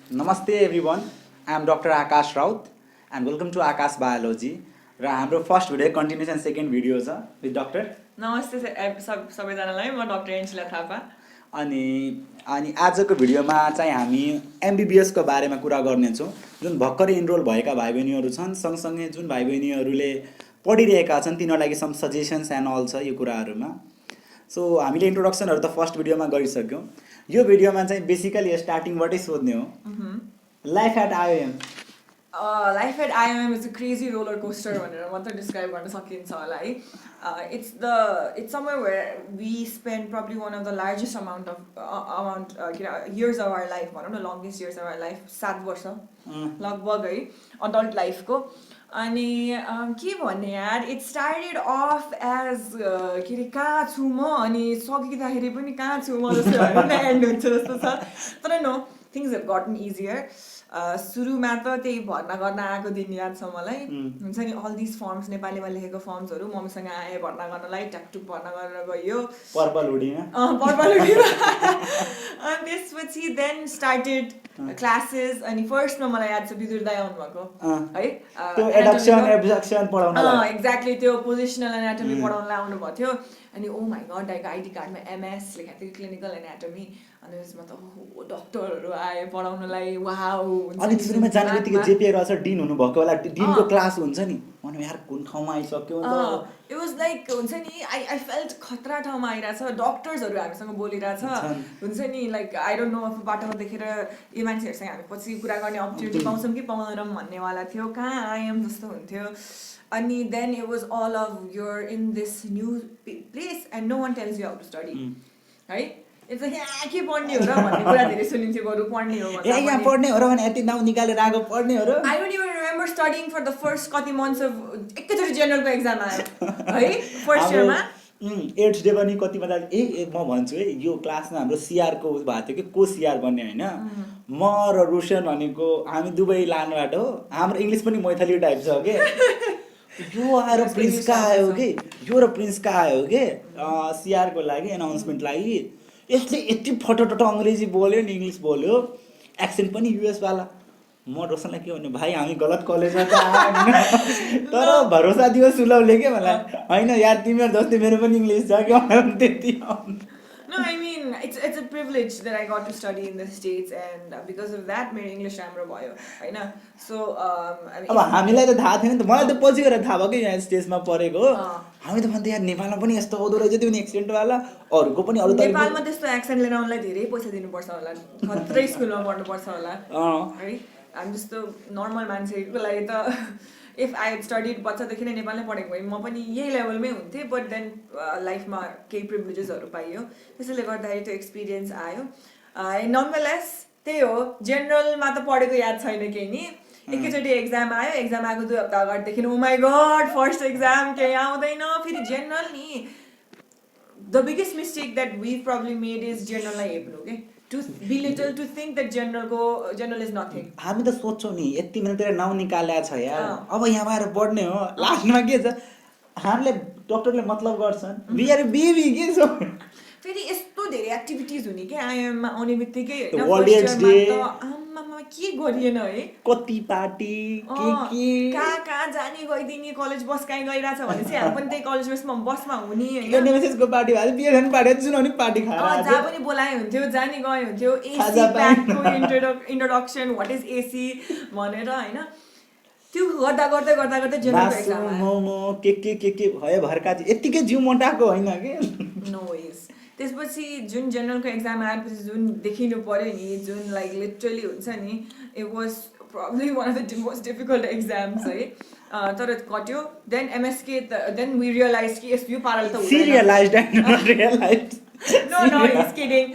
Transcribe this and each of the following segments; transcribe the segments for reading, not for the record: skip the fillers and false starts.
Namaste everyone. I am Dr. Akash Raut and welcome to Akash Biology. र हाम्रो first video continuation second video छ with doctor नमस्ते सबैजनालाई म doctor Angela Thapa अनि अनि आजको भिडियोमा चाहिँ हामी एमबिबिएसको बारेमा कुरा गर्नेछौँ जुन भर्खरै इनरोल भएका भाइ बहिनीहरू छन् सँगसँगै जुन भाइ बहिनीहरूले पढिरहेका छन् तिनीहरूलाई लागि सम सजेसन्स एन्ड अल छ यो कुराहरूमा सो हामीले इन्ट्रोडक्सनहरू त फर्स्ट भिडियोमा गरिसक्यौँ यो भिडियोमा चाहिँ बेसिकली स्टार्टिङबाटै सोध्ने हो life at IOM life at IMM is a crazy roller coaster भनेर मात्रै डिस्क्राइब गर्न सकिन्छ होला है it's somewhere where we spend probably one of the largest amount years of our life भनौँ न longest years of our life 7 वर्ष लगभग है अडल्ट लाइफको अनि के भन्ने यार इट स्टार्टेड अफ एज के अरे कहाँ छु म अनि सकिँदाखेरि पनि कहाँ छु म जस्तो एन्ड हुन्छ जस्तो छ तर नो थिङ्स हेभ गटन इजियर सुरुमा त त्यही भर्ना गर्न आएको दिन याद छ मलाई हुन्छ नि अल दिस फर्म्स नेपालीमा लेखेको फर्म्सहरू मम्मीसँग आएँ भर्ना गर्नलाई ट्याकटुक भर्ना गरेर गयो पर्पल हुडीमा अनि त्यसपछि देन स्टार्टेड क्लासेस अनि फर्स्टमा मलाई याद छ विदुर दाइ आउनुभएको है एक्ज्याक्टली त्यो पोजिसनल एनाटोमी पढाउनलाई आउनुभएको थियो अनि ओ माई गड दाइको आइडी कार्डमा एमएस लेखेको थियो क्लिनिकल एनाटोमी अनि त्यसमा त डक्टरहरू आए पढाउनलाई वाउ अनि सुरुमा जाने बित्तिकै जेपी रहेछ डिन हुनुभएको बेला डिनको क्लास हुन्छ नि भने यार कुन ठाउँमा आइसक्यो इट वाज लाइक हुन्छ नि आई फेल्ट खतरा ठाउँमा आइरहेछ डक्टर्सहरू हामीसँग बोलिरहेछ हुन्छ नि like I don't no of बाटोमा देखेर यो मान्छेहरूसँग हामी पछि कुरा गर्ने अपर्च्युनिटी पाउँछौँ कि पाउँदैनौँ भन्नेवाला थियो कहाँ आयौँ जस्तो हुन्थ्यो अनि then it was all of your in this new place and no one tells you how to study है इट्स यहाँ के पढ्ने हो र भन्ने कुरा धेरै सुनिन्थ्यो बरु पढ्ने हो यहाँ पढ्ने हो र भने यति नाउँ निकालेर आएको पढ्ने हो र I don't even remember studying for the first कति मन्थ्स अफ एकैचोटि जेनरलको एक्जाम आयो है फर्स्ट इयरमा 8th डे पनि कति मजा म भन्छु है यो क्लासमा हाम्रो सिआरको भएको थियो कि को सिआर बन्ने होइन म र रोशन भनेको हामी दुबई लानबाट हो हाम्रो इङ्ग्लिस पनि मैथली टाइप छ कि यो आएर प्रिन्स कहाँ आयो कि यो र प्रिन्स कहाँ आयो कि सिआरको लागि एनाउन्समेन्ट लागि यसले यति फटोटटो अङ्ग्रेजी बोल्यो नि इङ्ग्लिस बोल्यो एक्सेन्ट पनि युएसवाला म रोशनलाई के भन्नु भाइ हामी गलत कलेजमा त आएन तर भरोसा दियो सुलभले के मलाई होइन यार तिमीहरू जस्तै मेरो पनि इङ्ग्लिस छ कि त्यति No, I mean, it's a privilege that I got to study in the States and because of that, मेरो English राम्रो भयो होइन so I mean, अब हामीलाई त थाहा थिएन नि त मलाई त पछि गएर थाहा भयो कि यहाँ स्टेजमा पढेको हामी त भन्थ्यो यार नेपालमा पनि यस्तो आउँदो रहेछ त्यो नि एक्सेन्टवाला अरूको पनि अरू नेपालमा त्यस्तो एक्सेन्ट लिएर आउनलाई धेरै पैसा दिनुपर्छ होला खत्रै स्कुलमा पढ्नुपर्छ होला है हामी जस्तो नर्मल मान्छेको लागि त इफ आई हेड स्टडिड बच्चादेखि नै नेपालमै पढेको भए म पनि यही लेभलमै हुन्थेँ बट देन लाइफमा केही प्रिभिलेजेसहरू पाइयो त्यसैले गर्दाखेरि त्यो एक्सपिरियन्स आयो ननदलेस त्यही हो जेनरलमा त पढेको याद छैन केही नि एकैचोटि एक्जाम आयो एक्जाम आएको 2 हप्ता अगाडिदेखि oh my god first exam केही आउँदैन फेरि जेनरल नि the biggest mistake that we probably made is जेनरललाई हेप्नु के to belittle to think that general is nothing हामी त सोच्छौँ नि यति मेरो तेरो नाउँ निकालेको छ यार अब यहाँ आएर पढ्ने हो लास्टमा के छ हामीले डक्टरले मतलब गर्छन् वी आर बेबी के छ फेरि यस्तो धेरै एक्टिभिटिज हुने के आइएममा आउने बित्तिकै आमामा के गरिएन है कति पार्टी के कहाँ जाने गइदिने कलेज बस कहीँ गइरहेछ भने चाहिँ हामी पनि त्यही कलेज बसमा हुने एनएमएसएसको पार्टी भए बिहे खाने पार्टी जुन पार्टी खाएर जहाँ पनि बोलाए हुन्थ्यो जाने गए हुन्थ्यो एसी प्याकको इन्ट्रोडक्सन व्हाट इज एसी भनेर होइन त्यो गर्दा गर्दै जेनरल एक्जाम मोमो के भयो भर्का यतिकै जिउ मोटाको होइन के नो इज त्यसपछि जुन जेनरलको एक्जाम आएपछि जुन देखिनु पर्यो नि जुन लाइक लिटरली हुन्छ नि it was probably one of the most difficult exams है तर कट्यो then MSK then we realise कि यो पाराले त No, he's kidding.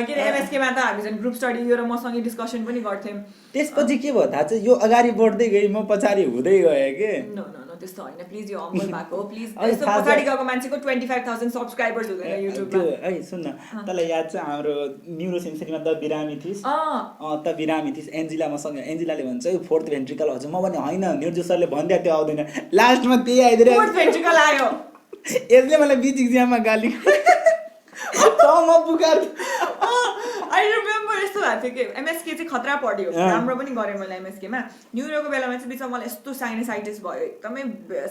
के अरे एमएसकेमा त हामी झन् ग्रुप स्टडी यो र मसँगै डिस्कसन पनि गर्थ्यौँ त्यसपछि के भयो थाहा छ यो अगाडि बढ्दै गई म पछाडि हुँदै गएँ के नो त्यस्तो होइन प्लिज यो हम्बल भएको हो प्लिज त्यस्तो पछाडि गएको मान्छेको 25,000 सब्सक्राइबर्स हुँदैन युट्युबमा है सुन्न तँलाई याद छ हाम्रो न्युरोसेन्सरीमा त बिरामी थिइस् त बिरामी थिइस् एन्जिला मसँग एन्जिलाले भन्छ यो फोर्थ भेन्ट्रिकल हजुर म भने होइन निर्जु सरले भन्दै त्यो आउँदैन लास्टमा त्यही आइदिएर फोर्थ भेन्ट्रिकल आयो यसले मलाई बिच एक्जाममा गाली I remember यस्तो भएको थियो कि एमएसके चाहिँ खतरा पढ्यो राम्रो पनि गरेँ मैले एमएसकेमा न्युरोको बेलामा चाहिँ बिचमा मलाई यस्तो साइनोसाइटिस भयो एकदमै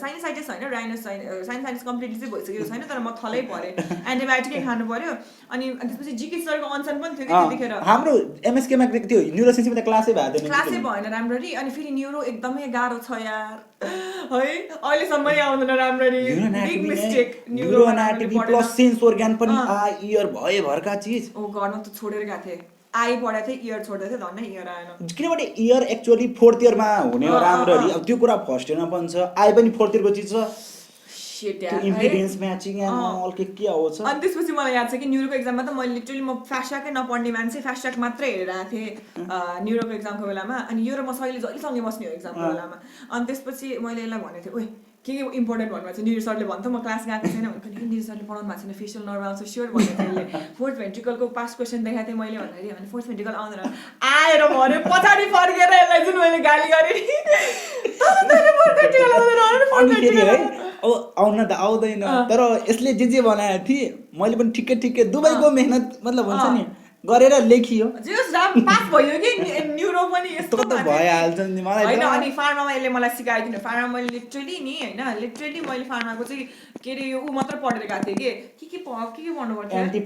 साइनोसाइटिस होइन साइनोसाइटिस कम्प्लिटली चाहिँ भइसकेको छैन तर म थलै परेँ एन्टिबायोटिकै खानु पर्यो अनि त्यसपछि जिके सरको अनसन पनि थियो कि त्यतिखेर हाम्रो एमएसकेमा त्यो न्युरोसेन्समा त क्लासै भएको थिएन क्लासै भएन राम्ररी अनि फेरि न्युरो एकदमै गाह्रो छ यार है अहिलेसम्म आउँदैन राम्ररी big mistake neuro anatomy plus sense organ पनि इयर भए भरका चीज ओ गर्न त छोडेर गएको थिएँ आई पढाएको थिएँ इयर छोड्दै थिएँ धन्नै इयर आएन किनभने इयर एक्चुअली 4th इयरमा हुने हो राम्ररी अब त्यो कुरा फर्स्ट इयरमा पनि छ आई पनि 4th इयरको चीज छ शिट यार इम्पिडेन्स म्याचिङ एन्ड अल के आउँछ अनि त्यसपछि मलाई याद छ कि न्युरोको एक्जाममा त मैले लिटरली म फास्ट्याकै नपढ्ने मान्छे फास्ट्याक मात्रै हेरेर आएको थिएँ न्युरोको एक्जामको बेलामा अनि यो र म सहिले जहिलेसँगै बस्ने हो एक्जामको बेलामा अनि त्यसपछि मैले यसलाई भनेको थिएँ ओए के इम्पोर्टेन्ट भन्नुभएको छ निर सरले भन्थ्यो म क्लास गएको छैन भने निर सरले पढाउनु भएको छैन फेसियल नर्भ आउँछ स्योर भनेको थिएँ उसले फोर्थ भेन्ट्रिकलको पास क्वेसन देखाएको थिएँ मैले भन्दाखेरि अनि फोर्थ भेन्ट्रिकल आउँदैन आएर भन्यो पछाडि फर्केर यसलाई जुन मैले गाली गरेँ अब आउन त आउँदैन तर यसले जे बनाएको थिएँ मैले पनि ठिकै दुबईको मेहनत मतलब हुन्छ नि गरेर लेखियो पास भयो कि न्युरो पनि यस्तो त भइहाल्छ नि मलाई होइन अनि फार्मामा यसले मलाई सिकायो किन फार्मा मैले लिटरली नि होइन लिटरली मैले फार्माको चाहिँ के अरे यो ऊ मात्र पढेर गएको थिएँ के पढ्नु पर्थ्यो एन्टी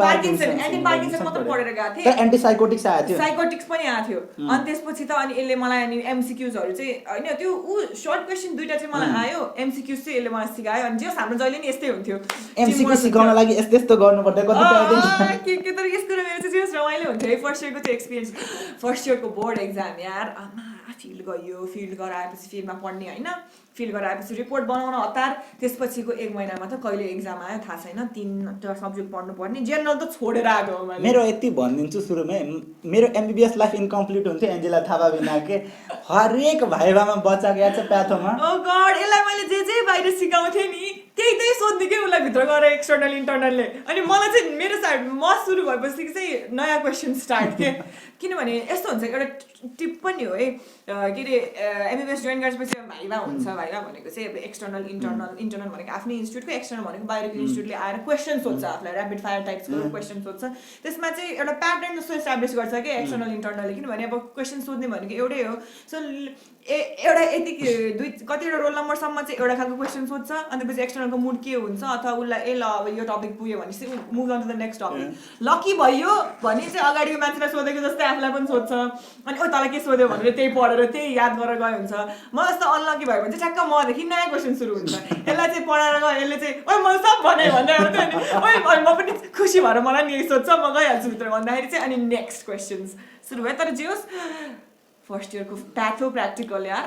मात्र पढेर गएको थिएँ एन्टिसाइकोटिक्स आएको थियो साइकोटिक्स पनि आएको थियो अनि त्यसपछि त अनि यसले मलाई अनि एमसिक्युजहरू चाहिँ होइन त्यो ऊ सर्ट क्वेसन दुईटा चाहिँ मलाई आयो एमसिक्युज चाहिँ यसले मलाई सिकायो अनि जस हाम्रो जहिले नि यस्तै हुन्थ्यो एमसिक्यू सिकाउन लागि यस्तो गर्नुपर्छ कति के तर यसको मेरो चाहिँ जस रमाइलो हुन्थ्यो है फर्स्ट इयरको चाहिँ एक्सपिरियन्स फर्स्ट इयरको बोर्ड एक्जाम यार आमा फिल गयो फिल गराएपछि फिल्डमा पढ्ने होइन फिल गराएपछि रिपोर्ट बनाउन हतार त्यसपछिको 1 महिनामा त कहिले एक्जाम आयो थाहा छैन 3 सब्जेक्ट पढ्नुपर्ने जेनरल त छोडेर आएको मैले मेरो यति भनिदिन्छु सुरुमै मेरो एमबिबिएस लाइफ इन्कम्प्लिट हुन्थ्यो एन्जेला थापा बिना के हरेक भाइभामा बच्चा गएको छ प्याथोमा ओ गॉड यसलाई मैले जे बाहिर सिकाउँथेँ नि त्यही सोध्ने के उसलाई भित्र गएर एक्सटर्नल इन्टर्नलले अनि मलाई चाहिँ मेरो साइड म सुरु भएपछि चाहिँ नयाँ क्वेसन स्टार्ट के किनभने यस्तो हुन्छ एउटा टिप पनि हो है के अरे एमबिबिएस जोइन गरेपछि भाइभा हुन्छ भाइभा भनेको चाहिँ अब एक्सटर्नल इन्टर्नल भनेको आफ्नै इन्स्टिट्युटको एक्सटर्नल भनेको बाहिरको इन्स्टिट्युटले आएर क्वेसन सोध्छ आफूलाई ऱ्यापिड फायर टाइप्सको क्वेसन सोध्छ त्यसमा चाहिँ एउटा प्याटर्न जस्तो इस्टाब्लिस गर्छ कि एक्सटर्नल इन्टर्नलले किनभने अब क्वेसन सोध्ने भनेको एउटै हो सो एउटा यति कतिवटा रोल नम्बरसम्म चाहिँ एउटा खालको क्वेसन सोध्छ अनि त्यसपछि एक्सटर्नलको मुड के हुन्छ अथवा उसलाई ल अब यो टपिक पुग्यो भनेपछि move on to the next topic lucky भयो भने चाहिँ अगाडिको मान्छेलाई सोधेको जस्तै आफूलाई पनि सोध्छ अनि ओ तँलाई के सोध्यो भनेर त्यही पढेर त्यही याद गरेर गयो हुन्छ म जस्तो अनलकी भयो भने चाहिँ ठ्याक्क मदेखि नयाँ क्वेसन सुरु हुन्छ यसलाई चाहिँ पढाएर गयो यसले चाहिँ ओ मैले सब भने भन्दै अनि म पनि खुसी भएर मलाई नि यही सोध्छ म गइहाल्छु भित्र भन्दाखेरि चाहिँ अनि नेक्स्ट क्वेसन्स सुरु भयो तर जे होस् फर्स्ट इयरको प्याथो प्र्याक्टिकल यार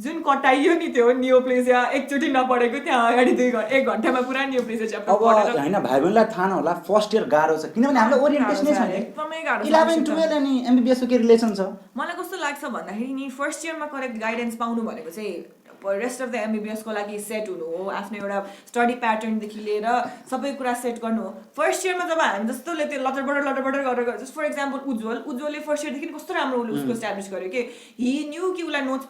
जुन कटाइयो नि त्यो नियोप्लेजिया एकचोटि नपढेको त्यहाँ अगाडि 1 घन्टामा पुरा नियोप्लेजिया च्याप्टर पढेर हैन भाइ बहिनीलाई थाहा नहोला फर्स्ट इयर गाह्रो छ किनभने हाम्रो ओरिएन्टेसनै छैन एकदमै गाह्रो 11 12 अनि एमबिबिएस को के रिलेसन छ मलाई कस्तो लाग्छ भन्दाखेरि नि फर्स्ट इयरमा करेक्ट गाइडेन्स पाउनु भनेको चाहिँ रेस्ट अफ द एमबिबिएस को लागि सेट हुनु हो आफ्नो एउटा स्टडी प्याटर्नदेखि लिएर सबै कुरा सेट गर्नु हो फर्स्ट इयरमा जब हामी जस्तोले त्यो लटर गरेर जस्ट फर इक्जाम्पल उज्जवलले फर्स्ट इयरदेखि कस्तो राम्रो उसले उसको इस्टाब्लिस गर्यो कि हि न्यू कि उसलाई नोट्स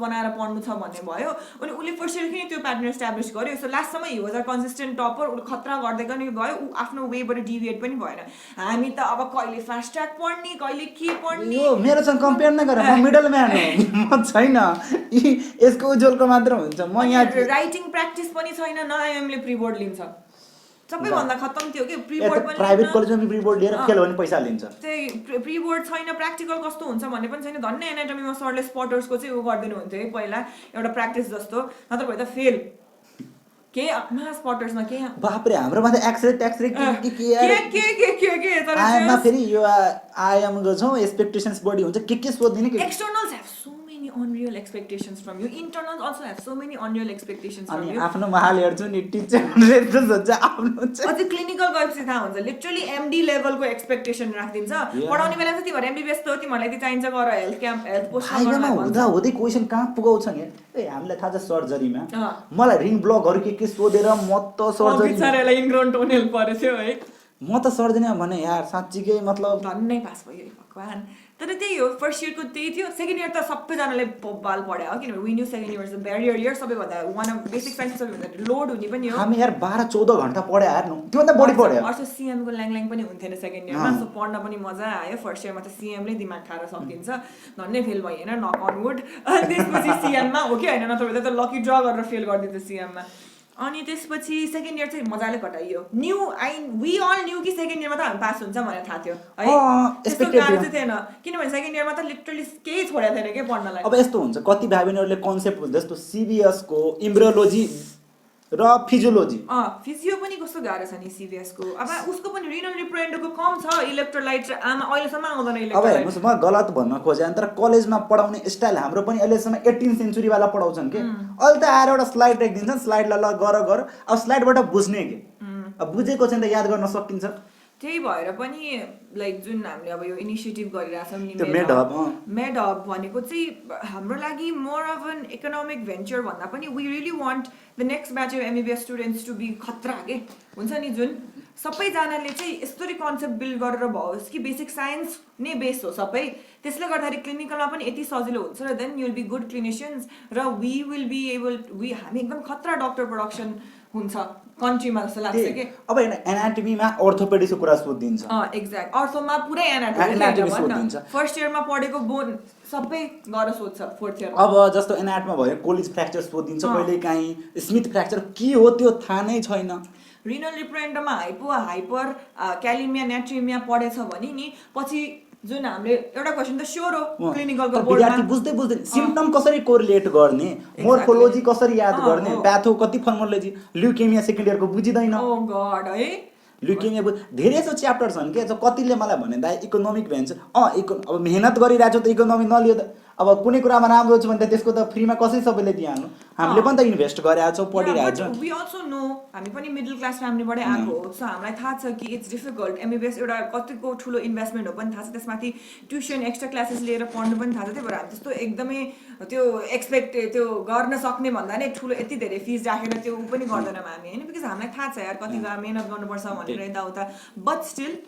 बनाएर पढ्नु छ भन्ने भयो अनि उसले फर्स्ट इयरदेखि त्यो प्याटर्न इस्टाब्लिस गर्यो सो लास्टसम्म he was a consistent topper उसले खतरा गर्दै पनि गयो ऊ आफ्नो वेबाट डिभिएट पनि भएन हामी त अब कहिले फास्ट ट्र्याक पढ्ने कहिले के पढ्ने यो मेरोसँग कम्पेयर नगर म मिडल म्यान हो म छैन यसको उज्जवलको मात्र हुन्छ म यहाँ राइटिङ प्र्याक्टिस पनि छैन न आइएमले प्रिबोर्ड लिन्छ सबैभन्दा खत्तम थियो कि प्रिबोर्ड पनि प्राइभेट कलेजमा प्रिबोर्ड लिएर फेल भने पैसा लिन्छ त्यही प्रिबोर्ड छैन प्र्याक्टिकल कस्तो हुन्छ भन्ने पनि छैन धन्य एनाटोमीमा सरले स्पटर्सको चाहिँ उ गरिदिनु हुन्थ्यो है पहिला एउटा प्र्याक्टिस जस्तो नत्र भए त फेल के मास स्पटर्समा के बापरे हाम्रोमा त एक्सरे के तर आइएममा फेरि यो आइएम गर्छौँ एक्सपेक्टेसन्स बढी हुन्छ के सोध्दिने के externals have so many unreal expectations from you internals also have so many unreal expectations from you आफ्नो महाल हेर्छु नि टिचर हुन्छ आफ्नो अझै क्लिनिकल गएपछि थाहा हुन्छ लिटरली एमडी लेभलको एक्सपेक्टेसन राखिदिन्छ पढाउने बेला चाहिँ तिमीहरू एमबिबिएस त हो तिमीहरूलाई यति चाहिन्छ गर हेल्थ क्याम्प हेल्थ पोस्टमा हुँदै क्वेसन कहाँ पुगाउँछ नि ए हामीलाई थाहा छ सर्जरीमा मलाई रिङ ब्लकहरू के सोधेर म त सर्जरी इन्ग्रोन टोनेल परेथ्यो है म त सर्जरीमा भने यार साँच्चीकै मतलब धन्नै पास भयो भगवान् तर त्यही हो फर्स्ट इयरको त्यही थियो सेकेन्ड इयर त सबैजनाले बाल पढायो हो किनभने we knew second year is the barrier year सबैभन्दा वान अफ बेसिक साइन्स सबैभन्दा लोड हुने पनि हो हामी यार 12-14 घन्टा पढे हेर्नु त्योभन्दा बढी पढ्यो अर्को सिएमको ल्याङ पनि हुन्थेन सेकेन्ड इयरमा सो पढ्न पनि मजा आयो फर्स्ट इयरमा त सिएमले दिमाग खाएर सकिन्छ धन्नै फेल भयो होइन नक अन वुड अनि त्यसपछि सिएममा हो कि होइन नत्र त लकी ड्र गरेर फेल गरिदिन्छ सिएममा अनि त्यसपछि सेकेन्ड इयर चाहिँ मजाले कटाइयो वी अल न्यू कि सेकेन्ड इयरमा त हामी पास हुन्छ भनेर थाहा थियो है त्यस्तो गाह्रो चाहिँ थिएन किनभने सेकेन्ड इयरमा त लिटरली केही छोडेको थिएन क्या पढ्नलाई अब यस्तो हुन्छ कति भाइ बहिनीहरूले कन्सेप्ट बुझ्छ जस्तो सिबिएसको इम्ब्रियोलोजी र फिजियोलोजी फिजियो पनि कस्तो गाह्रो छ नि सिबिएसको अब उसको पनि रिनल रिप्रेन्डोको कम छ इलेक्ट्रोलाइट र आमा अहिलेसम्म आउँदैन अब इलेक्ट्रोलाइट हेर्नुहोस् म गलत भन्न खोजेँ तर कलेजमा पढाउने स्टाइल हाम्रो पनि अहिलेसम्म 18th सेन्चुरीवाला पढाउँछन् कि अहिले त आएर एउटा स्लाइड राखिदिन्छन् स्लाइडलाई ल गर अब स्लाइडबाट बुझ्ने कि अब बुझेको चाहिँ त याद गर्न सकिन्छ त्यही भएर पनि लाइक जुन हामीले अब यो इनिसिएटिभ गरिरहेछौँ नि मेड हब भनेको चाहिँ हाम्रो लागि more of an economic venture भन्दा पनि we really want the next batch of MBBS students to be खतरा के हुन्छ नि जुन सबैजनाले चाहिँ यस्तरी कन्सेप्ट बिल्ड गरेर भओस् कि बेसिक साइन्स नै बेस हो सबै त्यसले गर्दाखेरि क्लिनिकलमा पनि यति सजिलो हुन्छ र then you will be good clinicians र वी विल बी एबल हामी एकदम खतरा डक्टर प्रोडक्सन हुन्छ कन्ट्रीमा जस्तो लाग्छ कि अब होइन एनाटमीमा अर्थोपेडिक्सको कुरा सोधिदिन्छ एक्ज्याक्ट अर्थोमा पुरै एनाटमी सोधिदिन्छ फर्स्ट इयरमा पढेको बोन सबै गरेर सोध्छ फोर्थ इयरमा अब जस्तो एनाटमा भयो कोलिज फ्र्याक्चर सोधिदिन्छ कहिले काहीँ स्मिथ फ्र्याक्चर के हो त्यो थाहा नै छैन रिनल रिप्रेन्डोमा हाइपर क्यालिमिया न्याट्रिमिया पढेछ भने नि पछि जुन हामीले एउटा क्वेसन त स्योर हो क्लिनिकलको विद्यार्थी बुझ्दै सिम्पटम कसरी कोरिलेट गर्ने मोर्फोलोजी कसरी याद गर्ने प्याथो कति फर्मोलोजी ल्युकेमिया सेकेन्ड इयरको बुझिदैन ओ गॉड है ल्युकेमिया धेरै जस्तो च्याप्टर छन् के कतिले मलाई भने दा इकोनोमिक भेन्चर अब मेहनत गरिरहेको छ त इकोनोमिक नलियो त अब कुनै कुरामा राम्रो छ भने त त्यसको त फ्रीमा कसरी सबैले दिइहाल्नु हामीले पनि त इन्भेस्ट गरिरहेको छौँ परिरहेको छौँ वी अल्सो नो हामी पनि मिडल क्लास फ्यामिलीबाटै आएको हो सो हामीलाई थाहा छ कि इट्स डिफिकल्ट एमबिबिएस एउटा कतिको ठुलो इन्भेस्टमेन्ट हो पनि थाहा छ त्यसमाथि ट्युसन एक्स्ट्रा क्लासेस लिएर पढ्नु पनि थाहा छ त्यही भएर हामी त्यस्तो एकदमै त्यो एक्सपेक्ट त्यो गर्न सक्ने भन्दा नै ठुलो यति धेरै फिस राखेर त्यो पनि गर्दैनौँ हामी होइन बिकज हामीलाई थाहा छ यार कति मेहनत गर्नुपर्छ भनेर यताउता but still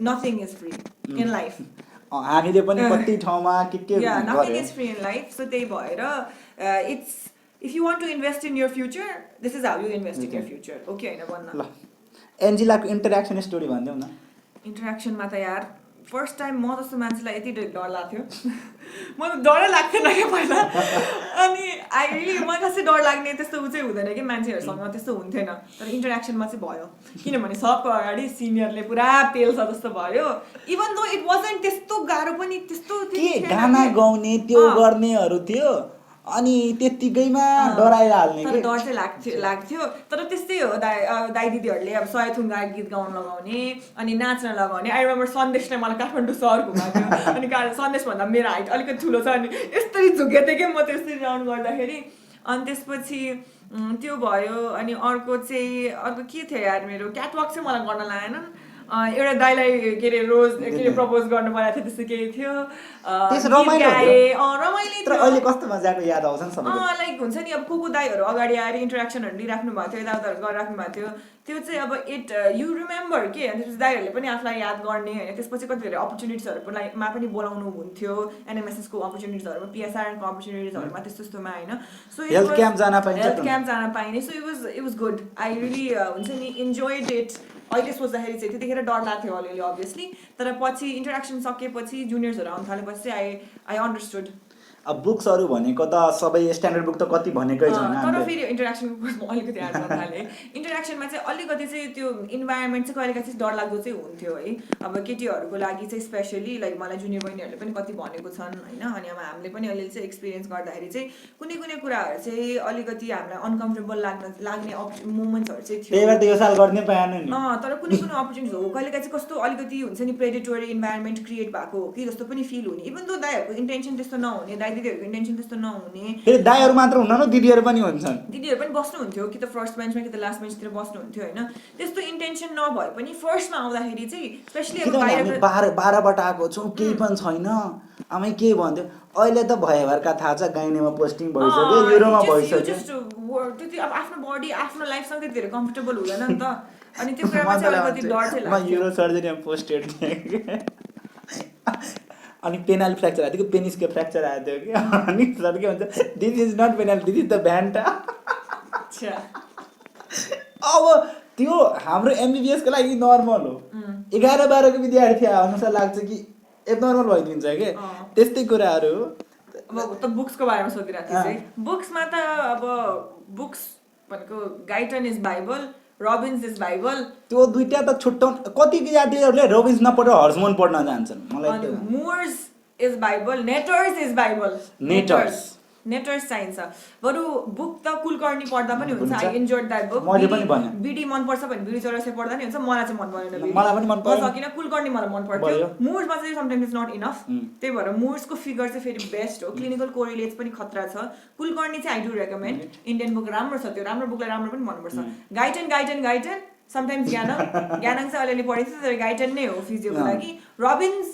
nothing is free in life हामीले पनि कति ठाउँमा के nothing is free in life so त्यही भएर it's if you want to invest in your future this is how you invest in your future okay होइन भन्न ल एन्जिलाको इन्टरेक्सन स्टोरी भनिदेऊ न इन्टरेक्सनमा त यार फर्स्ट टाइम म जस्तो मान्छेलाई यति डर लाग्थ्यो म त डरै लाग्थेन क्या पहिला अनि मलाई कसै डर लाग्ने त्यस्तो ऊ चाहिँ हुँदैन कि मान्छेहरूसँग त्यस्तो हुन्थेन तर इन्टरेक्सनमा चाहिँ भयो किनभने सबको अगाडि सिनियरले पुरा पेल्छ जस्तो भयो इभन दो इट वाजन्ट त्यस्तो गाह्रो पनि त्यस्तो गाना गाउने त्यो गर्नेहरू थियो अनि त्यतिकैमा डराएर हाल्ने तर डर चाहिँ लाग्थ्यो तर त्यस्तै हो दाइ दिदीहरूले अब सयथुङ्गा गीत गाउन लगाउने अनि नाच्न लगाउने आई रिमेम्बर सन्देशले मलाई काठमाडौँ सहर घुमाएको थियो अनि सन्देश भन्दा मेरो हाइट अलिकति ठुलो छ अनि यस्तरी झुकेको थिएँ कि म त्यसरी राउन्ड गर्दाखेरि अनि त्यसपछि त्यो भयो अनि अर्को के थियो यार मेरो क्याटवक चाहिँ मलाई गर्न लागेन एउटा दाइलाई के अरे रोज के अरे प्रपोज गर्नु परेको थियो त्यस्तो केही थियो रमाइलो थियो अहिले कस्तो मजाको याद आउँछ नि सबैलाई लाइक हुन्छ नि अब को दाइहरू अगाडि आएर इन्टरेक्सनहरू लिइराख्नु भएको थियो यताउताहरू गरिराख्नु भएको थियो त्यो चाहिँ अब इट यु रिमेम्बर के अनि त्यसपछि दाइहरूले पनि आफूलाई याद गर्ने होइन त्यसपछि कति धेरै अपर्च्युनिटिजहरूमा पनि बोलाउनु हुन्थ्यो एनएमएसएसको अपर्च्युनिटिजहरूमा पिएसआरएनको अपर्च्युनिटिजहरूमा त्यस्तोमा होइन सो हेल्थ क्याम्प जान पाइने so it was good I really हुन्छ नि इन्जोयड इट अहिले सोच्दाखेरि चाहिँ त्यतिखेर डर लाग्थ्यो अलिअलि अभियसली तर पछि इन्टरेक्सन सकेपछि जुनियर्सहरू आउनु थालेपछि आई अन्डरस्टुड अब बुक्सहरू भनेको त सबै स्ट्यान्डर्ड बुक त कति भनेकै छैन तर फेरि इन्टरेक्सनको म अलिकति याद गर्न थालेँ इन्टरेक्सनमा चाहिँ अलिकति चाहिँ त्यो इन्भाइरोमेन्ट चाहिँ कहिले कहिले डरलाग्दो चाहिँ हुन्थ्यो है अब केटीहरूको लागि चाहिँ स्पेसली लाइक मलाई जुनियर बहिनीहरूले पनि कति भनेको छन् होइन अनि अब हामीले पनि अलिअलि चाहिँ एक्सपिरियन्स गर्दाखेरि चाहिँ कुनै कुराहरू चाहिँ अलिकति हामीलाई अनकम्फर्टेबल लाग्ने मोमेन्ट्सहरू चाहिँ थियो त्यही यो साल गर्ने पाएन नि तर कुनै अपर्च्युनिटिज हो कहिले कहिले कस्तो अलिकति हुन्छ नि प्रेडेटोरी इन्भाइरोमेन्ट क्रिएट भएको हो कि जस्तो पनि फिल हुने इभन दो दाइहरूको इन्टेन्सन त्यस्तो नहुने दिदीहरूको इन्टेन्सन त्यस्तो नहुने फेरि दाइहरू मात्र हुन्न न दिदीहरू पनि हुन्छन् दिदीहरू पनि बस्नुहुन्थ्यो कि त फर्स्ट बेन्चमा कि त लास्ट बेन्चतिर बस्नुहुन्थ्यो होइन त्यस्तो इन्टेन्सन नभए पनि फर्स्टमा आउँदाखेरि चाहिँ स्पेसली अब बाहिर 12बाट आएको छौँ केही पनि छैन आमै के भन्थ्यो अहिले त भयभरका थाहा छ गाइनेमा पोस्टिङ भइसक्यो युरोमा भइसक्यो त्यति अब आफ्नो बडी आफ्नो लाइफसँग त्यति धेरै कम्फर्टेबल हुँदैन नि त अनि त्यो कुरामा चाहिँ अलिकति डर चाहिँ लाग्छ युरो सर्जरीमा पोस्टेड थिएँ अनि पेनाल फ्र्याक्चर आएको थियो कि पेनिसको फ्र्याक्चर आएको थियो कि अनि सर के भन्छ this is not penal this is the vanta. अच्छा अब त्यो हाम्रो एमबिबिएसको लागि नर्मल हो। 11-12 को विद्यार्थी अनुसार लाग्छ कि एबनर्मल भइदिन्छ कि त्यस्तै कुराहरू हो। अब त बुक्सको बारेमा सोधिरहेको थिएँ चाहिँ बुक्समा त अब बुक्स भनेको Guyton is Bible, Robbins is Bible. त्यो दुईटा त छुट्टाउनु कति विद्यार्थीहरूले रोबिन्स नपढेर हर्जमोन पढ्न जान्छन् मलाई अनि मुर्स is Bible, Netter's is Bible. Netter's चाहिन्छ। बरु बुक त कुलकर्णी पढ्दा पनि हुन्छ। I enjoyed that book. मैले पनि भने बिडी मन पर्छ भने बिडी चौरसिया पढ्दा नि हुन्छ। मलाई चाहिँ मन परेन। मलाई पनि मन परेन। सकिन कुलकर्णी मलाई मन पर्थ्यो। मुर्समा चाहिँ समटाइम्स इज नट इनफ। त्यही भएर मुर्सको फिगर चाहिँ फेरि बेस्ट हो। क्लिनिकल कोरिलेट्स पनि खतरा छ। कुलकर्णी चाहिँ I do recommend. Indian book राम्रो छ त्यो। राम्रो बुकलाई राम्रो पनि भन्नुपर्छ। गाइटन समटाइम्स ज्ञानङ चाहिँ अलिअलि पढेको छ तर गाइटन नै हो फिजियोको लागि। रबिन्स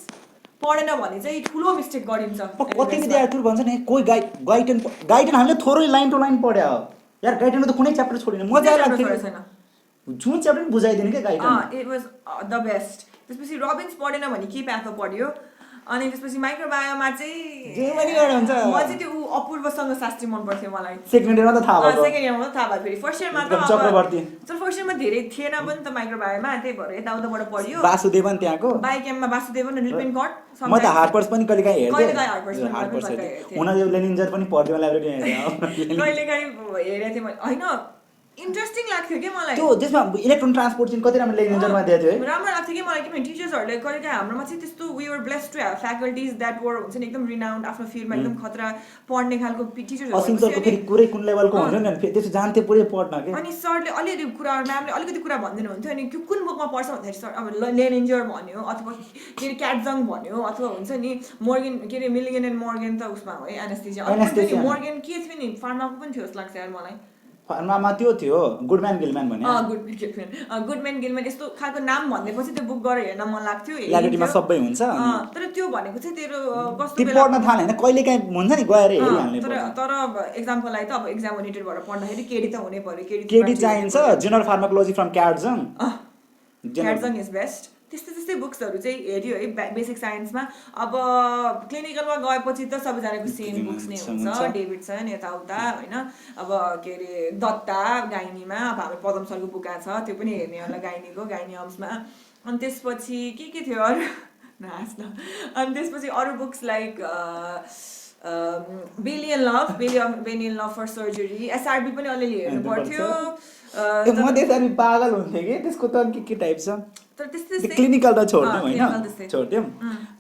पढेन भने चाहिँ ठुलो मिस्टेक गरिन्छ। कति विद्यार्थीहरू भन्छ नि कोही गाइडन हामीले थोरै लाइन टु लाइन पढ्या हो यार। गाइडनमा त कुनै च्याप्टर छोडिन मजा लाग्थ्यो जुन च्याप्टर पनि बुझाइदिने क्या Guyton. It was the best. त्यसपछि रबिन्स पढेन भने के प्याथो पढ्यो। अनि त्यसपछि माइक्रोबायोमा चाहिँ जे पनि एउटा हुन्छ। म चाहिँ त्यो अपूर्वसँग शास्त्री मन पर्थ्यो मलाई। सेकेन्ड इयरमा त थाहा भयो। सेकेन्ड इयरमा त थाहा भयो फेरि। फर्स्ट इयरमा त चक्रवर्ती फर्स्ट इयरमा धेरै थिएन पनि त माइक्रोबायोमा। त्यही भएर यताउताबाट पढ्यो। वासुदेवन त्यहाँको बायोकेममा वासुदेवन रिपेन कट। म त हार्पर्स पनि कहिलेकाहीँ हेर्थेँ। हार्पर्स उनीहरू लेनिन्जर पनि पढ्थ्यो लाइब्रेरी कहिलेकाहीँ हेरेको थिएँ मैले। होइन इन्ट्रेस्टिङ लाग्थ्यो क्या मलाई। त्यो त्यसमा इलेक्ट्रोन ट्रान्सपोर्ट चाहिँ कति राम्रो लेनिन्जरमा दिएको थियो है। राम्रो लाग्थ्यो कि मलाई किनभने टिचर्सहरूले कहिलेकाहीँ हाम्रोमा चाहिँ त्यस्तो we were blessed to have faculties that were हुन्छ नि एकदम रिनाउन्ड आफ्नो फिल्डमा एकदम खतरा पढ्ने खालको टिचर्सहरू। असिम सरको फेरि कुरै कुन लेभलको हुन्थ्यो नि त्यसो जान्थे पुरै पढ्न के। अनि सरले अलिअलि कुरा म्यामले अलिकति कुरा भन्दिनु हुन्थ्यो। अनि कुन बुकमा पढ्छ भन्दाखेरि सर अब लेनिन्जर भन्यो अथवा के अरे क्याटजङ भन्यो अथवा हुन्छ नि मोर्गन के अरे मिलिगन एन्ड मोर्गन त उसमा हो है एनेस्थेसिया। मोर्गन के थियो नि फार्माको पनि थियो जस्तो लाग्छ यार मलाई। फार्मामा त्यो थियो गुडम्यान गिलम्यान भन्ने। गुडम्यान गिलम्यान यस्तो खालको नाम भन्दैपछि त्यो बुक गरेर हेर्न मन लाग्थ्यो। लाइब्रेरीमा सबै हुन्छ। तर त्यो भनेको चाहिँ तेरो कस्तो बेला पढ्न थाल्यो हैन कहिलेकाहीँ हुन्छ नि गएर हेरिहाल्ने। तर एक्जामको लागि त अब एक्जाम ओरिएन्टेड भएर पढ्दाखेरि केडी त हुनै पर्यो। केडी चाहिन्छ। General pharmacology from Katzung is best. त्यस्तै बुक्सहरू चाहिँ हेऱ्यो है बेसिक साइन्समा। अब क्लिनिकलमा गएपछि त सबैजनाको सेम बुक्स नै हुन्छ। डेभिडसन यताउता होइन। अब के अरे दत्ता गाइनीमा अब हाम्रो पदम सरको बुक आएको छ त्यो पनि हेर्ने होला गाइनीको गाइनी हम्समा। अनि त्यसपछि के थियो अरू नाच्न। अनि त्यसपछि अरू books like Bailey and love for surgery SRB पनि अलिअलि हेर्नु पर्थ्यो। म त्यसरी पागल हुन्थेँ कि त्यसको त के टाइप छ तर त्यस्तै क्लिनिकल त छोड्यौँ होइन छोड्यौँ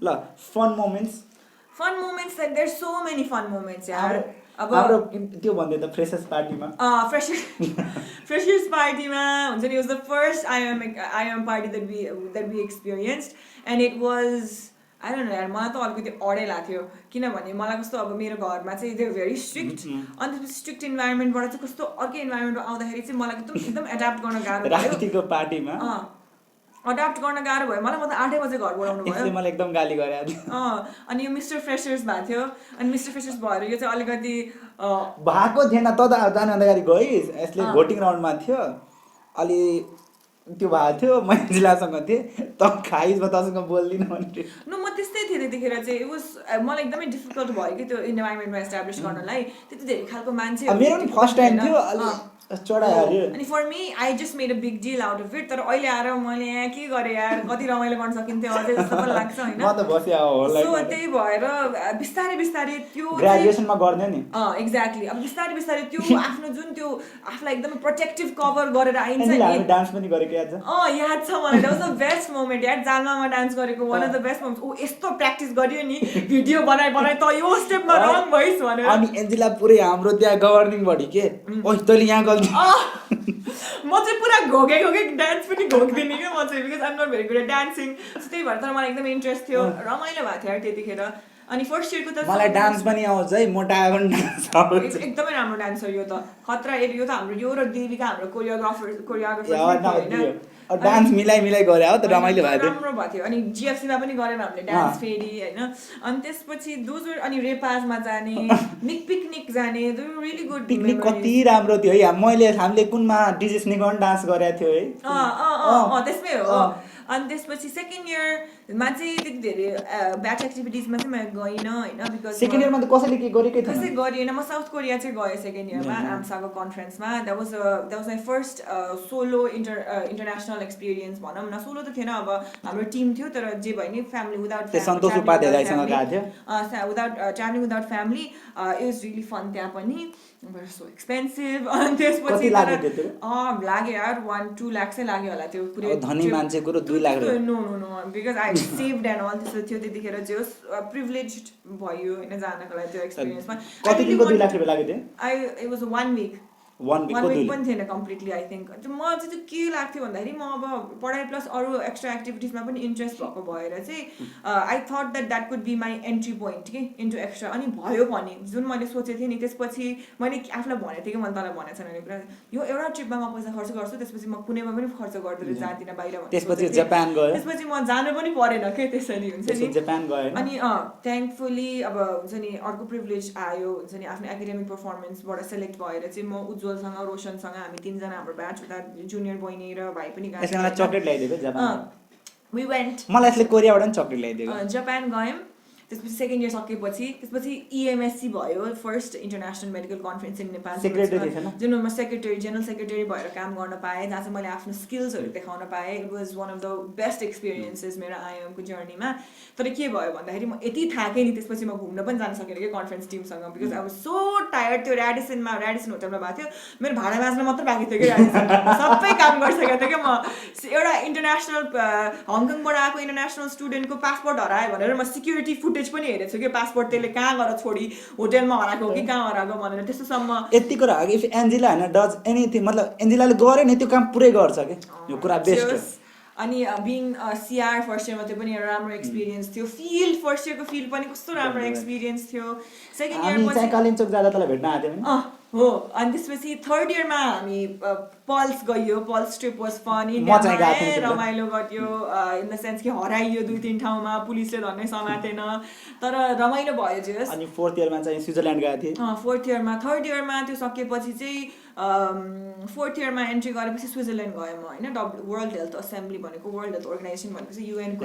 ल। Fun moments there so many fun moments यार। अब हाम्रो त्यो भन्दै त फ्रेशर्स पार्टीमा फ्रेशर्स पार्टीमा हुन्छ नि was the first I'm party that we experienced and it was I don't know यार मलाई त अलिकति अडै लाग्थ्यो किनभने मलाई कस्तो अब मेरो घरमा चाहिँ दे भेरी स्ट्रिक्ट। अनि त्यसपछि स्ट्रिक्ट इन्भाइरोमेन्टबाट चाहिँ कस्तो अर्कै इन्भाइरोमेन्टमा आउँदाखेरि चाहिँ मलाई एकदम एडाप्ट गर्न गाह्रो भयो। रातिको पार्टीमा अडाप्ट गर्न गाह्रो भयो मलाई। म त 8 बजे घर बोलाउनु भयो। मलाई एकदम गाली गरे अनि यो मिस्टर फ्रेशर्स भएको थियो। अनि मिस्टर फ्रेशर्स भएर यो चाहिँ अलिकति भएको थिएन। त जानु अगाडि गइस् यसले भोटिङ राउन्डमा थियो अलि त्यो भएको थियो महिलासँग थिएँ त खाइस् म तसँग बोल्दिनँ भने न म त्यस्तै थिएँ त्यतिखेर चाहिँ इट वाज मलाई एकदमै डिफिकल्ट भयो कि त्यो इन्भाइरोमेन्टमा एस्टाब्लिस गर्नलाई। त्यति धेरै खालको मान्छे मेरो पनि फर्स्ट टाइम थियो चढाइहाल्यो। अनि for me I just made a big deal out of it. तर अहिले आएर मैले यहाँ के गरेँ यार कति रमाइलो गर्न सकिन्थ्यो अझै जस्तो पनि लाग्छ होइन। म त बस्या होला। सो त्यही भएर बिस्तारै त्यो ग्रेजुएसनमा गर्दै नि एक्ज्याक्टली अब बिस्तारै त्यो आफ्नो जुन त्यो आफूलाई एकदम प्रोटेक्टिभ कभर गरेर आइन्छ नि। डान्स पनि गरेको याद छ याद छ मलाई। That was the best moment यार। जालमामा डान्स गरेको one of the best moments. ऊ यस्तो प्र्याक्टिस गरियो नि भिडियो बनाइ त यो स्टेपमा रङ भइस् भनेर। अनि एन्जिला पुरै हाम्रो त्यहाँ गभर्निङ बडी के ओइ तैँले यहाँ गल्ती म चाहिँ पुरा घोके डान्स पनि घोक्दिनँ क्या म चाहिँ because I am not very good at dancing. त्यही भएर तर मलाई एकदम इन्ट्रेस्ट थियो रमाइलो भएको थियो यार त्यतिखेर। अनि फर्स्ट इयरको त मलाई डान्स पनि आउँछ है मोटाएको डान्स आउँछ एकदमै राम्रो डान्सर यो त खतरा। यो त हाम्रो यो र देवीका हाम्रो कोरियोग्राफर डान्स मिलाइ गरे हो त रमाइलो भयो राम्रो भएको थियो। अनि जिएफसीमा पनि गरेर हामीले डान्स फेरि होइन। अनि त्यसपछि दोस्रो अनि रेपाजमा जाने पिकनिक जाने रियली गुड पिकनिक कति राम्रो थियो है। हामीले कुनमा डिजे स्नेकन डान्स गरेको थियो है त्यसमै हो। अनि त्यसपछि सेकेन्ड इयर मा चाहिँ त्यति धेरै ब्याच एक्टिभिटिजमा चाहिँ म गइनँ होइन बिकज सेकेन्ड इयरमा त कसैले के गरेकै थिएन कसै गरिएन म साउथ कोरिया चाहिँ गएँ सेकेन्ड इयरमा आम्साको कन्फरेन्समा that was my first solo international experience भनौँ न सोलो त थिएन अब हाम्रो टिम थियो तर जे भयो नि फ्यामिली विदाउट सन्तोष उपाध्यायसँग गएको थियो without travelling without family it was really fun त्यहाँ पनि सो एक्सपेन्सिभ अनि त्यसपछि लाग्यो यार 1-2 लाख चाहिँ लाग्यो होला त्यो पुरै धनी मान्छेको र 2 lakh no because I saved and all त्यस्तो थियो त्यतिखेर जे होस् प्रिभिलेज भयो होइन जानको लागि त्यो एक्सपिरियन्समा कति दिनको 2 लाख रुपियाँ लाग्यो थियो इट वाज 1 विक 1 विक पनि थिएन कम्प्लिटली आई थिङ्क म चाहिँ त्यो के लाग्थ्यो भन्दाखेरि म अब पढाइ प्लस अरू एक्स्ट्रा एक्टिभिटिजमा पनि इन्ट्रेस्ट भएको भएर चाहिँ I thought that could be my entry point कि इन्टु एक्स्ट्रा अनि भयो भने जुन मैले सोचेको थिएँ नि त्यसपछि मैले आफूलाई भनेको थिएँ कि मैले तँलाई भनेको छैन भने कुरा यो एउटा ट्रिपमा म पैसा खर्च गर्छु त्यसपछि म कुनैमा पनि खर्च गर्दैन जाँदिनँ बाहिर त्यसपछि जापान गयो त्यसपछि म जानु पनि परेन के त्यसरी हुन्छ नि जापान गयो अनि थ्याङ्कफुली अब हुन्छ नि अर्को प्रिभिलेज आयो हुन्छ नि आफ्नो एकाडेमिक पर्फर्मेन्सबाट सेलेक्ट भएर चाहिँ म उज्जवलसँग रोशनसँग हामी 3 जना हाम्रो ब्याच उता जुनियर बहिनी र भाइ पनि गएको यसले मलाई चकलेट ल्याइदिएको जापान वी वेन्ट मलाई यसले कोरियाबाट पनि चकलेट ल्याइदिएको जापान गयौँ त्यसपछि सेकेन्ड इयर सकेपछि त्यसपछि इएमएससी भयो first international medical conference in Nepal जुन म सेक्रेटरी जेनरल सेक्रेटरी भएर काम गर्न पाएँ जहाँ चाहिँ मैले आफ्नो स्किल्सहरू देखाउन पाएँ it was one of the best experiences मेरो आइएमको जर्नीमा तर के भयो भन्दाखेरि म यति थाकेँ नि त्यसपछि म घुम्न पनि जान सकेन कि कन्फरेन्स टिमसँग because I was so tired त्यो ऱ्याडिसन होटलमा भएको थियो मेरो भाडा माझ्न मात्र बाँकी थियो कि ऱ्याडिसन सबै काम गरिसकेको थिएँ कि म एउटा इन्टरनेसनल हङकङबाट आएको इन्टरनेसनल स्टुडेन्टको पासपोर्ट हरायो भनेर म सिक्युरिटी फुटेज पनि हेरेको छु कि पासपोर्ट त्यसले कहाँ गएर छोडी होटेलमा हराएको हो कि कहाँ हराएको भनेर त्यस्तोसम्म यतिको र इफ एन्जिला होइन डज एनिथिङ मतलब एन्जिलाले गरे नि त्यो काम पुरै गर्छ कि यो कुरा बेस्ट हो अनि बिङ सिआर फर्स्ट इयरमा त्यो पनि एउटा राम्रो एक्सपिरियन्स थियो फिल्ड फर्स्ट इयरको फिल्ड पनि कस्तो राम्रो एक्सपिरियन्स थियो सेकेन्ड इयरमा कालिम्पोङ जाँदा तँलाई भेट्न आएको थियो हो अनि त्यसपछि थर्ड इयरमा हामी पल्स गयो पल्स ट्रिप वाज फन रमाइलो गऱ्यो इन द सेन्स कि हराइयो 2-3 ठाउँमा पुलिसले धन्नै समातेन तर रमाइलो भयो जे अनि फोर्थ इयरमा चाहिँ स्विजरल्यान्ड गएको थिएँ फोर्थ इयरमा थर्ड इयरमा त्यो सकेपछि चाहिँ फोर्थ इयरमा एन्ट्री गरेपछि स्विजरल्यान्ड गएँ म होइन वर्ल्ड हेल्थ असेम्ब्ली भनेको वर्ल्ड हेल्थ अर्गनाइजेसन भनेपछि युएनको